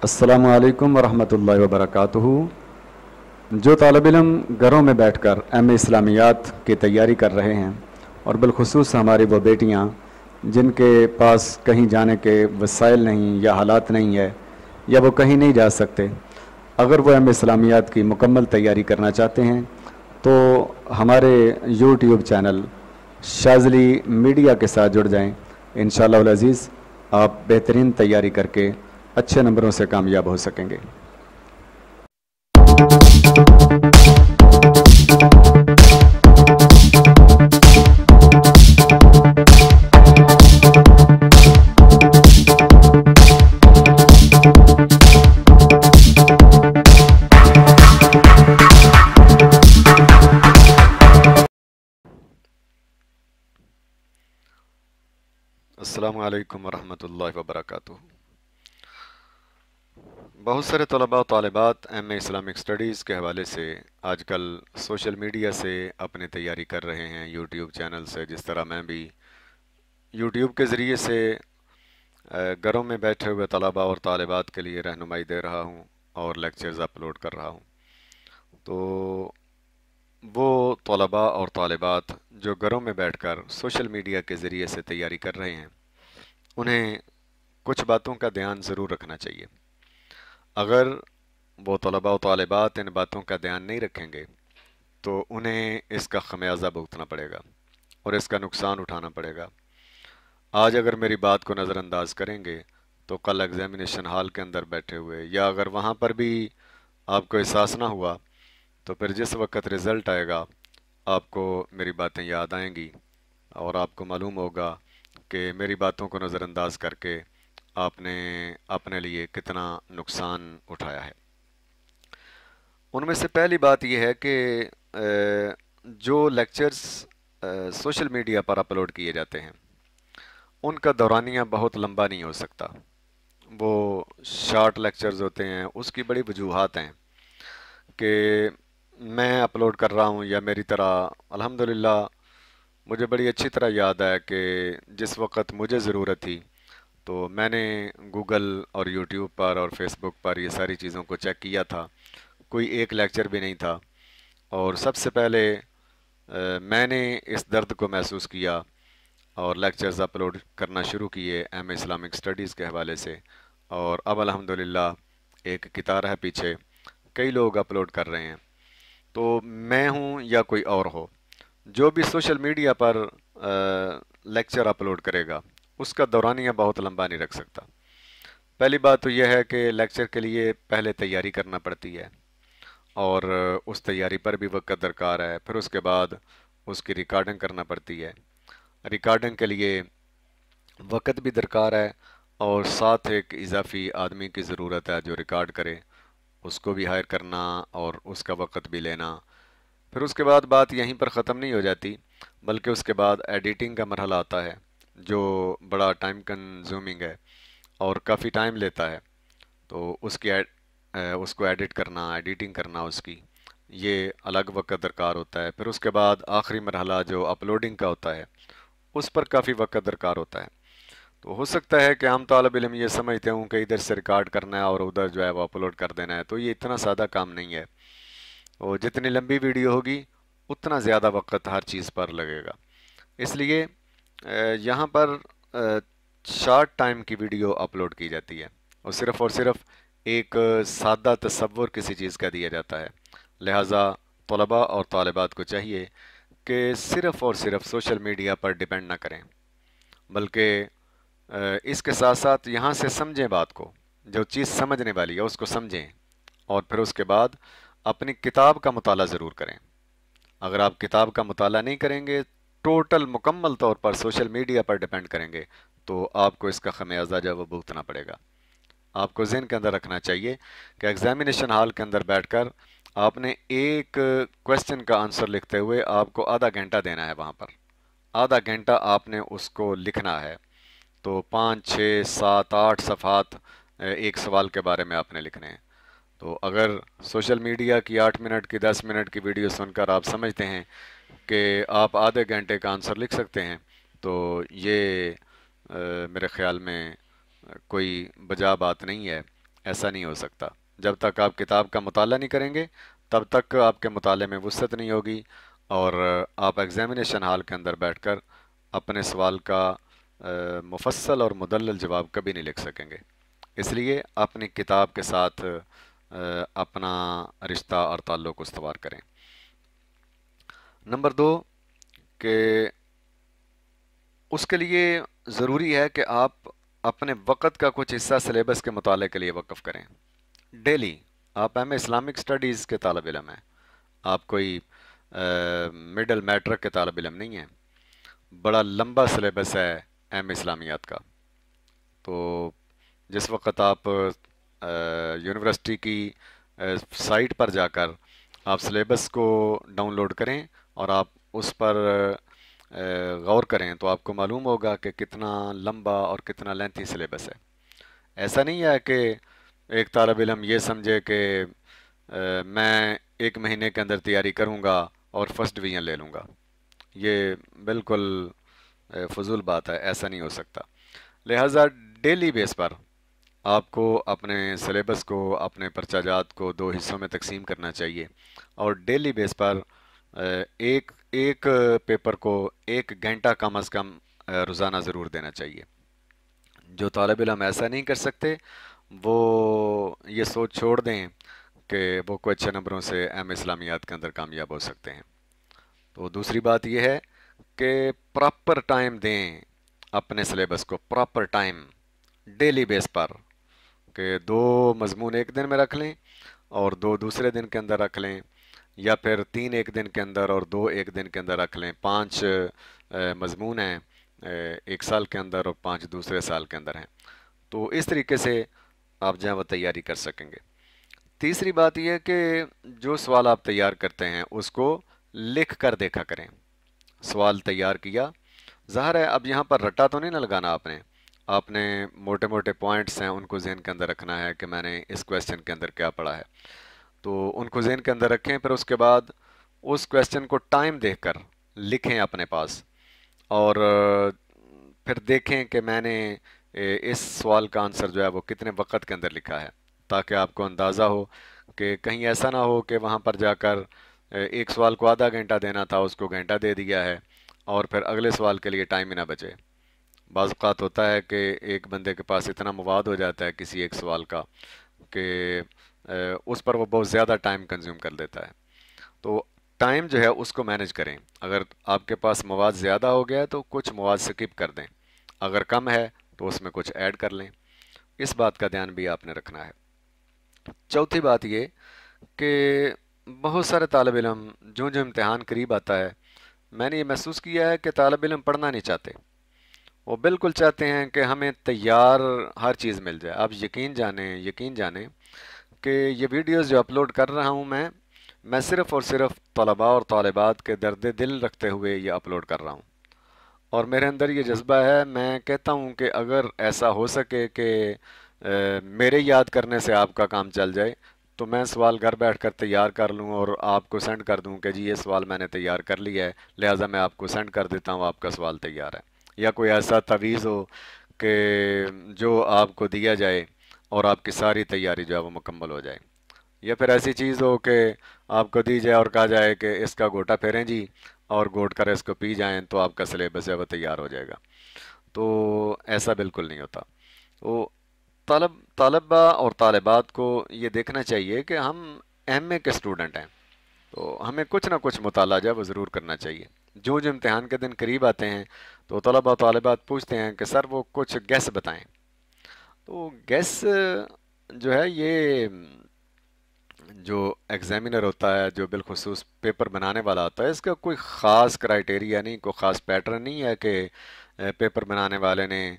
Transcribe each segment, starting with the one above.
अस्सलामु अलैकुम वरहमतुल्लाहि वबरकातुहू। जो तालिब इल्म घरों में बैठकर एम.ए. इस्लामियात की तैयारी कर रहे हैं और बिलखुसूस हमारी वो बेटियां जिनके पास कहीं जाने के वसाइल नहीं या हालात नहीं है या वो कहीं नहीं जा सकते, अगर वो एम.ए. इस्लामियात की मुकम्मल तैयारी करना चाहते हैं तो हमारे यूट्यूब चैनल शाज़ली मीडिया के साथ जुड़ जाएं। इंशाअल्लाह उल अज़ीज़ आप बेहतरीन तैयारी करके अच्छे नंबरों से कामयाब हो सकेंगे। अस्सलामु अलैकुम वरहमतुल्लाहि वबरकातुहू। बहुत सारे तलबा और तालिबात एम.ए. इस्लामिक स्टडीज़ के हवाले से आजकल सोशल मीडिया से अपनी तैयारी कर रहे हैं, यूट्यूब चैनल से। जिस तरह मैं भी यूट्यूब के ज़रिए से घरों में बैठे हुए तलबा और तालिबात के लिए रहनुमाई दे रहा हूँ और लेक्चर्स अपलोड कर रहा हूँ। तो वो तलबा और तालिबात जो घरों में बैठकर सोशल मीडिया के ज़रिए से तैयारी कर रहे हैं, उन्हें कुछ बातों का ध्यान ज़रूर रखना चाहिए। अगर वो तलबा और तालिबात इन बातों का ध्यान नहीं रखेंगे तो उन्हें इसका खमियाजा भुगतना पड़ेगा और इसका नुकसान उठाना पड़ेगा। आज अगर मेरी बात को नज़रअंदाज करेंगे तो कल एग्ज़ामिनेशन हॉल के अंदर बैठे हुए, या अगर वहाँ पर भी आपको एहसास ना हुआ, तो फिर जिस वक्त रिज़ल्ट आएगा आपको मेरी बातें याद आएंगी और आपको मालूम होगा कि मेरी बातों को नज़रअंदाज करके आपने अपने लिए कितना नुकसान उठाया है। उनमें से पहली बात यह है कि जो लेक्चर्स सोशल मीडिया पर अपलोड किए जाते हैं उनका दौरानिया बहुत लंबा नहीं हो सकता। वो शॉर्ट लेक्चर्स होते हैं, उसकी बड़ी वजूहात हैं कि मैं अपलोड कर रहा हूँ या मेरी तरह अल्हम्दुलिल्लाह मुझे बड़ी अच्छी तरह याद है कि जिस वक़्त मुझे ज़रूरत थी तो मैंने गूगल और यूट्यूब पर और फेसबुक पर ये सारी चीज़ों को चेक किया था। कोई एक लेक्चर भी नहीं था और सबसे पहले मैंने इस दर्द को महसूस किया और लेक्चर्स अपलोड करना शुरू किए एम इस्लामिक स्टडीज़ के हवाले से। और अब अल्हम्दुलिल्लाह एक कितार है पीछे, कई लोग अपलोड कर रहे हैं। तो मैं हूँ या कोई और हो, जो भी सोशल मीडिया पर लेक्चर अपलोड करेगा उसका दौरानिया बहुत लंबा नहीं रख सकता। पहली बात तो यह है कि लेक्चर के लिए पहले तैयारी करना पड़ती है और उस तैयारी पर भी वक्त दरकार है। फिर उसके बाद उसकी रिकॉर्डिंग करना पड़ती है, रिकॉर्डिंग के लिए वक्त भी दरकार है और साथ एक इजाफी आदमी की ज़रूरत है जो रिकॉर्ड करे, उसको भी हायर करना और उसका वक्त भी लेना। फिर उसके बाद बात यहीं पर ख़त्म नहीं हो जाती, बल्कि उसके बाद एडिटिंग का मरहला आता है जो बड़ा टाइम कंज्यूमिंग है और काफ़ी टाइम लेता है। तो उसको एडिट करना, एडिटिंग करना, उसकी ये अलग वक्त दरकार होता है। फिर उसके बाद आखिरी मरहला जो अपलोडिंग का होता है उस पर काफ़ी वक्त दरकार होता है। तो हो सकता है कि आम तालिब इल्म ये समझते हूँ कि इधर से रिकॉर्ड करना है और उधर जो है वो अपलोड कर देना है, तो ये इतना सादा काम नहीं है। और जितनी लंबी वीडियो होगी उतना ज़्यादा वक्त हर चीज़ पर लगेगा। इसलिए यहाँ पर शॉर्ट टाइम की वीडियो अपलोड की जाती है और सिर्फ एक सादा तसव्वुर किसी चीज़ का दिया जाता है। लिहाजा तलबा और तालिबात को चाहिए कि सिर्फ़ और सिर्फ सोशल मीडिया पर डिपेंड ना करें, बल्कि इसके साथ साथ यहाँ से समझें बात को, जो चीज़ समझने वाली है उसको समझें और फिर उसके बाद अपनी किताब का मुताला ज़रूर करें। अगर आप किताब का मुताला नहीं करेंगे, टोटल मुकम्मल तौर पर सोशल मीडिया पर डिपेंड करेंगे, तो आपको इसका खमियाजा जो वो भुगतना पड़ेगा। आपको ज़हन के अंदर रखना चाहिए कि एग्ज़ामिनेशन हॉल के अंदर बैठकर आपने एक क्वेश्चन का आंसर लिखते हुए आपको आधा घंटा देना है। वहाँ पर आधा घंटा आपने उसको लिखना है, तो 5, 6, 7, 8 सफ़हात एक सवाल के बारे में आपने लिखने हैं। तो अगर सोशल मीडिया की 8 मिनट की 10 मिनट की वीडियो सुनकर आप समझते हैं कि आप आधे घंटे का आंसर लिख सकते हैं, तो ये मेरे ख़्याल में कोई बजा बात नहीं है। ایسا نہیں ہو سکتا۔ جب تک آپ کتاب کا مطالعہ نہیں کریں گے تب تک آپ کے مطالعے میں وسعت نہیں ہوگی، اور آپ ایگزامینیشن ہال کے اندر بیٹھ کر اپنے سوال کا مفصل اور مدلل جواب کبھی نہیں لکھ سکیں گے۔ اس لیے اپنی کتاب کے ساتھ اپنا رشتہ اور تعلق استوار کریں۔ نمبر 2 کہ اس کے لیے ضروری ہے کہ آپ اپنے وقت کا کچھ حصہ سلیبس کے مطالعے کے لیے وقف کریں۔ ڈیلی آپ ایم اے اسلامک اسٹڈیز کے طالب علم ہیں، آپ کوئی مڈل میٹرک کے طالب علم نہیں ہیں۔ بڑا لمبا سلیبس ہے ایم اے اسلامیات کا، تو جس وقت آپ یونیورسٹی کی سائٹ پر جا کر آپ سلیبس کو ڈاؤن لوڈ کریں اور آپ اس پر غور کریں تو آپ کو معلوم ہوگا کہ کتنا لمبا اور کتنا لینتھی سلیبس ہے۔ ایسا نہیں ہے کہ ایک طالب علم یہ سمجھے کہ میں 1 مہینے کے اندر تیاری کروں گا اور فرسٹ ڈویژن لے لوں گا، یہ بالکل فضول بات ہے، ایسا نہیں ہو سکتا۔ لہٰذا ڈیلی بیس پر آپ کو اپنے سلیبس کو، اپنے پرچہ جات کو 2 حصوں میں تقسیم کرنا چاہیے، اور ڈیلی بیس پر ایک ایک پیپر کو 1 گھنٹہ کم از کم روزانہ ضرور دینا چاہیے۔ جو طالب علم ایسا نہیں کر سکتے وہ یہ سوچ چھوڑ دیں کہ وہ کوئی اچھے نمبروں سے ایم اسلامیات کے اندر کامیاب ہو سکتے ہیں۔ تو دوسری بات یہ ہے کہ پراپر ٹائم دیں اپنے سلیبس کو، پراپر ٹائم ڈیلی بیس پر، کہ 2 مضمون ایک دن میں رکھ لیں اور 2 دوسرے دن کے اندر رکھ لیں، یا پھر 3 ایک دن کے اندر اور 2 ایک دن کے اندر رکھ لیں۔ 5 مضمون ہیں ایک سال کے اندر اور 5 دوسرے سال کے اندر ہیں، تو اس طریقے سے آپ جو ہے وہ تیاری کر سکیں گے۔ تیسری بات یہ ہے کہ جو سوال آپ تیار کرتے ہیں اس کو لکھ کر دیکھا کریں۔ سوال تیار کیا، ظاہر ہے اب یہاں پر رٹا تو نہیں نہ لگانا، آپ نے موٹے موٹے پوائنٹس ہیں ان کو ذہن کے اندر رکھنا ہے کہ میں نے اس کویسچن کے اندر کیا پڑھا ہے، تو ان کو ذہن کے اندر رکھیں، پھر اس کے بعد اس کویسچن کو ٹائم دیکھ کر لکھیں اپنے پاس، اور پھر دیکھیں کہ میں نے اس سوال کا آنسر جو ہے وہ کتنے وقت کے اندر لکھا ہے، تاکہ آپ کو اندازہ ہو کہ کہیں ایسا نہ ہو کہ وہاں پر جا کر ایک سوال کو آدھا گھنٹہ دینا تھا اس کو گھنٹہ دے دیا ہے اور پھر اگلے سوال کے لیے ٹائم ہی نہ بچے۔ بعض اوقات ہوتا ہے کہ ایک بندے کے پاس اتنا مواد ہو جاتا ہے کسی ایک سوال کا کہ اس پر وہ بہت زیادہ ٹائم کنزیوم کر دیتا ہے، تو ٹائم جو ہے اس کو مینج کریں۔ اگر آپ کے پاس مواد زیادہ ہو گیا ہے تو کچھ مواد سکپ کر دیں، اگر کم ہے تو اس میں کچھ ایڈ کر لیں، اس بات کا دھیان بھی آپ نے رکھنا ہے۔ چوتھی بات یہ کہ بہت سارے طالب علم جو امتحان قریب آتا ہے، میں نے یہ محسوس کیا ہے کہ طالب علم پڑھنا نہیں چاہتے، وہ بالکل چاہتے ہیں کہ ہمیں تیار ہر چیز مل جائے۔ آپ یقین جانیں کہ یہ ویڈیوز جو اپلوڈ کر رہا ہوں میں صرف اور صرف طلباء اور طالبات کے درد دل رکھتے ہوئے یہ اپلوڈ کر رہا ہوں، اور میرے اندر یہ جذبہ ہے، میں کہتا ہوں کہ اگر ایسا ہو سکے کہ میرے یاد کرنے سے آپ کا کام چل جائے تو میں سوال گھر بیٹھ کر تیار کر لوں اور آپ کو سینڈ کر دوں کہ جی یہ سوال میں نے تیار کر لیا ہے، لہٰذا میں آپ کو سینڈ کر دیتا ہوں، آپ کا سوال تیار ہے۔ یا کوئی ایسا تعویذ ہو کہ جو آپ کو دیا جائے اور آپ کی ساری تیاری جو ہے وہ مکمل ہو جائے، یا پھر ایسی چیز ہو کہ آپ کو دی جائے اور کہا جائے کہ اس کا گھوٹا پھیریں جی اور گھوٹ کر اس کو پی جائیں تو آپ کا سلیبس ہے وہ تیار ہو جائے گا، تو ایسا بالکل نہیں ہوتا۔ تو طلبہ اور طالبات کو یہ دیکھنا چاہیے کہ ہم ایم اے کے اسٹوڈنٹ ہیں، تو ہمیں کچھ نہ کچھ مطالعہ جو ہے وہ ضرور کرنا چاہیے۔ جو امتحان کے دن قریب آتے ہیں تو طلبہ و طالبات پوچھتے ہیں کہ سر وہ کچھ گیس بتائیں، تو گیس جو ہے یہ جو ایگزامینر ہوتا ہے، جو بالخصوص پیپر بنانے والا ہوتا ہے، اس کا کوئی خاص کرائٹیریا نہیں، کوئی خاص پیٹرن نہیں ہے کہ پیپر بنانے والے نے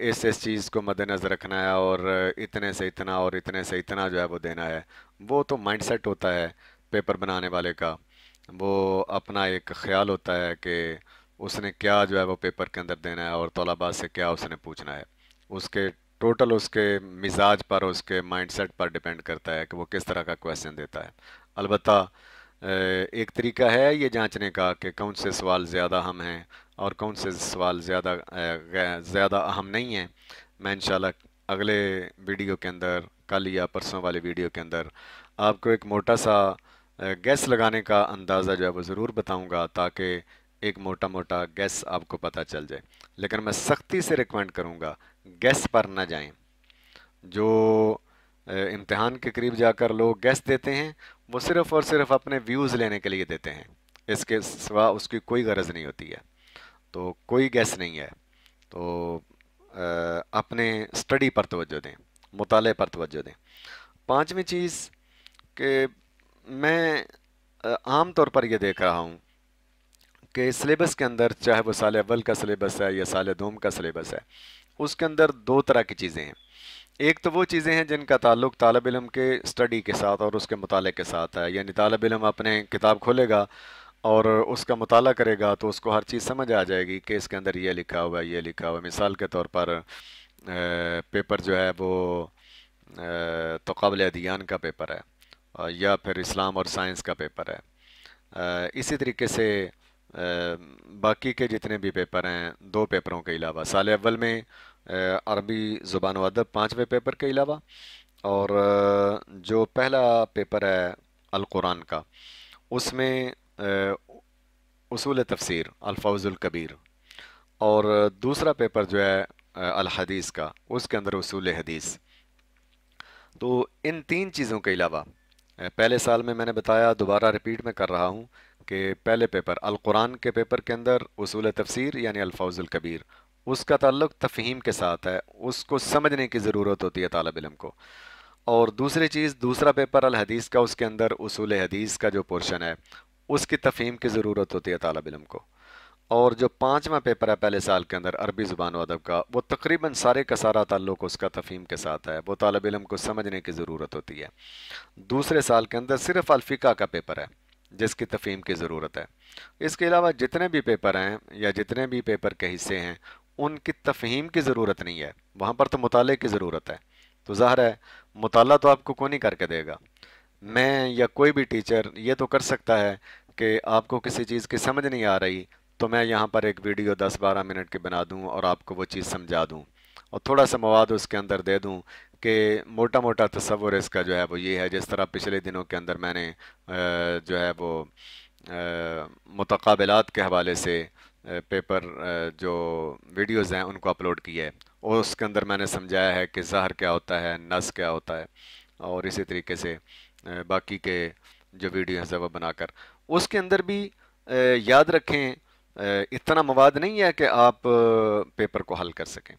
اس چیز کو مد نظر رکھنا ہے اور اتنے سے اتنا اور اتنے سے اتنا جو ہے وہ دینا ہے۔ وہ تو مائنڈ سیٹ ہوتا ہے پیپر بنانے والے کا، وہ اپنا ایک خیال ہوتا ہے کہ اس نے کیا جو ہے وہ پیپر کے اندر دینا ہے اور طلباء سے کیا اس نے پوچھنا ہے، اس کے ٹوٹل اس کے مزاج پر، اس کے مائنڈ سیٹ پر ڈیپینڈ کرتا ہے کہ وہ کس طرح کا کویسچن دیتا ہے۔ البتہ ایک طریقہ ہے یہ جانچنے کا کہ کون سے سوال زیادہ اہم ہیں اور کون سے سوال زیادہ اہم نہیں ہیں۔ میں انشاءاللہ اگلے ویڈیو کے اندر कल या परसों वाली वीडियो के अंदर आपको एक मोटा सा गैस लगाने का अंदाज़ा जो है वो ज़रूर बताऊंगा, ताकि एक मोटा मोटा गैस आपको पता चल जाए। लेकिन मैं सख्ती से रिकमेंड करूंगा गैस पर ना जाएं। जो इम्तिहान के करीब जाकर लोग गैस देते हैं, वो सिर्फ़ और सिर्फ अपने व्यूज़ लेने के लिए देते हैं, इसके सिवा उसकी कोई गरज नहीं होती है। तो कोई गैस नहीं है। तो अपने स्टडी पर तवज्जो दें, मुताले पर तवज्जो दें। पांचवी चीज़ कि मैं आम तौर पर यह देख रहा हूँ कि सिलेबस के अंदर, चाहे वो साल अव्वल का सिलेबस है या साल दोम का सिलेबस है, उसके अंदर दो तरह की चीज़ें हैं। एक तो वो चीज़ें हैं जिनका ताल्लुक़ तालिब इल्म के स्टडी के साथ और उसके मुताले के साथ है, यानी तालिब इल्म अपने किताब खोलेगा और उसका मुताला करेगा तो उसको हर चीज़ समझ आ जाएगी कि इसके अंदर ये लिखा हुआ है, ये लिखा हुआ है। मिसाल के तौर पर पेपर जो है वो तो क़ाबिल अदियान का पेपर है, या फिर इस्लाम और साइंस का पेपर है। इसी तरीके से बाकी के जितने भी पेपर हैं, दो पेपरों के अलावा साल अव्वल में अरबी ज़ुबान व अदब 5वें पेपर के अलावा, और जो पहला पेपर है अल कुरान का, उसमें उसूल तफसीर अल्फाज़ुल कबीर, और दूसरा पेपर जो है अल हदीस का, उसके अंदर उसूल हदीस। तो इन तीन चीज़ों के अलावा पहले साल में मैंने बताया, दोबारा रिपीट में कर रहा हूँ कि पहले पेपर अल कुरान के पेपर के अंदर उसूल तफसीर यानी अल्फाज़ुल कबीर, उसका ताल्लुक़ तफ़हीम के साथ है, उसको समझने की ज़रूरत होती है तालिब इल्म को। और दूसरी चीज़, दूसरा पेपर अल हदीस का, उसके अंदर उसूल हदीस का जो पोर्शन है उसकी तफ़हीम की ज़रूरत होती है तालिब इल्म को। और जो पांचवा पेपर है पहले साल के अंदर अरबी ज़ुबान व अदब का, वो तकरीबन सारे का सारा ताल्लुक़ उसका तफ़हीम के साथ है, वो तालिब इल्म को समझने की ज़रूरत होती है। दूसरे साल के अंदर सिर्फ़ अल-फ़िक़्ह का पेपर है जिसकी तफ़हीम की ज़रूरत है। इसके अलावा जितने भी पेपर हैं या जितने भी पेपर के हिस्से हैं, उनकी तफ़हीम की ज़रूरत नहीं है, वहाँ पर तो मुताले की ज़रूरत है। तो ज़ाहिर है मुताला तो आपको कौन ही करके देगा। मैं या कोई भी टीचर ये तो कर सकता है कि आपको किसी चीज़ की समझ नहीं आ रही तो मैं यहाँ पर एक वीडियो 10-12 मिनट की बना दूँ और आपको वो चीज़ समझा दूँ, और थोड़ा सा मवाद उसके अंदर दे दूँ कि मोटा मोटा तसव्वुर इसका जो है वो ये है। जिस तरह पिछले दिनों के अंदर मैंने जो है वो मुतक़ाबिलात के हवाले से पेपर जो वीडियोज़ हैं उनको अपलोड किए है, और उसके अंदर मैंने समझाया है कि ज़हर क्या होता है, नस क्या होता है, और इसी तरीके से बाकी के जो वीडियोज़ हैं वो बनाकर उसके अंदर भी याद रखें, इतना मवाद नहीं है कि आप पेपर को हल कर सकें।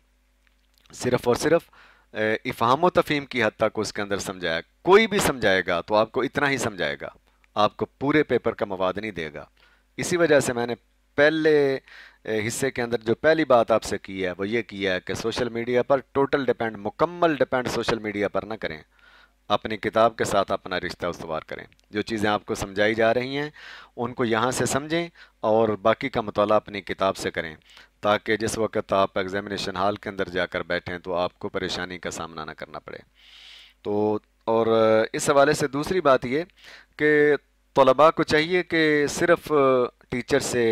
सिर्फ़ और सिर्फ इफ़हाम व तफ़हीम की हद तक उसके अंदर समझाया। कोई भी समझाएगा तो आपको इतना ही समझाएगा, आपको पूरे पेपर का मवाद नहीं देगा। इसी वजह से मैंने पहले हिस्से के अंदर जो पहली बात आपसे की है वो ये किया है कि सोशल मीडिया पर टोटल डिपेंड, मुकम्मल डिपेंड सोशल मीडिया पर ना करें, अपनी किताब के साथ अपना रिश्ता उसवार करें। जो चीज़ें आपको समझाई जा रही हैं उनको यहाँ से समझें और बाकी का मुताला अपनी किताब से करें, ताकि जिस वक्त आप एग्ज़ामिनेशन हॉल के अंदर जाकर बैठें तो आपको परेशानी का सामना ना करना पड़े। तो और इस हवाले से दूसरी बात ये कि तलबा को चाहिए कि सिर्फ़ टीचर से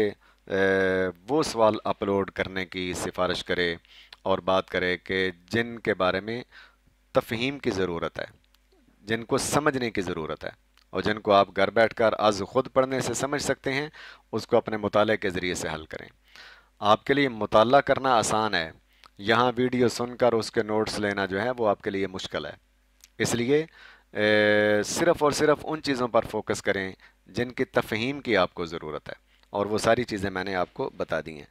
वो सवाल अपलोड करने की सिफारिश करे और बात करे कि जिनके बारे में तफ़हीम की ज़रूरत है, जिनको समझने की ज़रूरत है, और जिनको आप घर बैठकर आज ख़ुद पढ़ने से समझ सकते हैं, उसको अपने मुताले के ज़रिए से हल करें। आपके लिए मुताला करना आसान है, यहाँ वीडियो सुनकर उसके नोट्स लेना जो है वो आपके लिए मुश्किल है। इसलिए सिर्फ़ और सिर्फ उन चीज़ों पर फोकस करें जिनकी तफ़हीम की आपको ज़रूरत है, और वो सारी चीज़ें मैंने आपको बता दी हैं।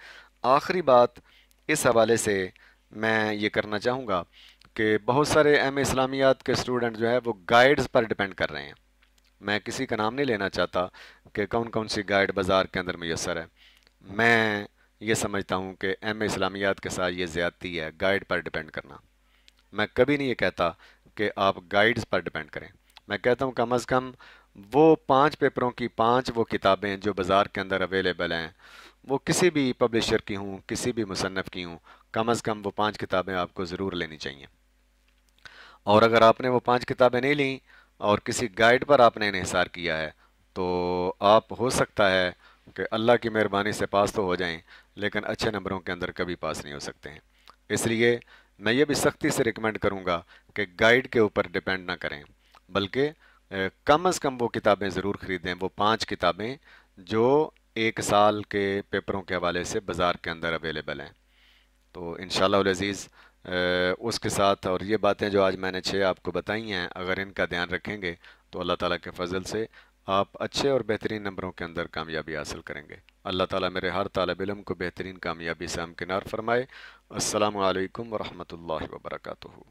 आखिरी बात इस हवाले से मैं ये करना चाहूँगा कि बहुत सारे एम इस्लामियात के स्टूडेंट जो है वो गाइड्स पर डिपेंड कर रहे हैं। मैं किसी का नाम नहीं लेना चाहता कि कौन कौन सी गाइड बाज़ार के अंदर मुयस्सर है। मैं ये समझता हूँ कि एम इस्लामियात के साथ ये ज़्यादती है गाइड पर डिपेंड करना। मैं कभी नहीं ये कहता कि आप गाइड्स पर डिपेंड करें। मैं कहता हूँ कम अज़ कम वो 5 पेपरों की 5 वो किताबें जो बाज़ार के अंदर अवेलेबल हैं, वो किसी भी पब्लिशर की हूँ, किसी भी मुसन्नफ़ की हूँ, कम अज़ कम वो 5 किताबें आपको ज़रूर लेनी चाहिए। और अगर आपने वो 5 किताबें नहीं ली और किसी गाइड पर आपने इन्हिसार किया है तो आप हो सकता है कि अल्लाह की मेहरबानी से पास तो हो जाएं, लेकिन अच्छे नंबरों के अंदर कभी पास नहीं हो सकते हैं। इसलिए मैं ये भी सख्ती से रिकमेंड करूँगा कि गाइड के ऊपर डिपेंड ना करें, बल्कि कम अज़ कम वो किताबें ज़रूर ख़रीदें, वो 5 किताबें जो 1 साल के पेपरों के हवाले से बाज़ार के अंदर अवेलेबल हैं। तो इंशाअल्लाह अज़ीज़ उसके साथ, और ये बातें जो आज मैंने 6 आपको बताई हैं, अगर इनका ध्यान रखेंगे तो अल्लाह ताला के फ़ज़ल से आप अच्छे और बेहतरीन नंबरों के अंदर कामयाबी हासिल करेंगे। अल्लाह ताला मेरे हर तालिब इल्म को बेहतरीन कामयाबी से हमकिनार फरमाए। अस्सलामु अलैकुम व रहमतुल्लाहि व बरकातुहू।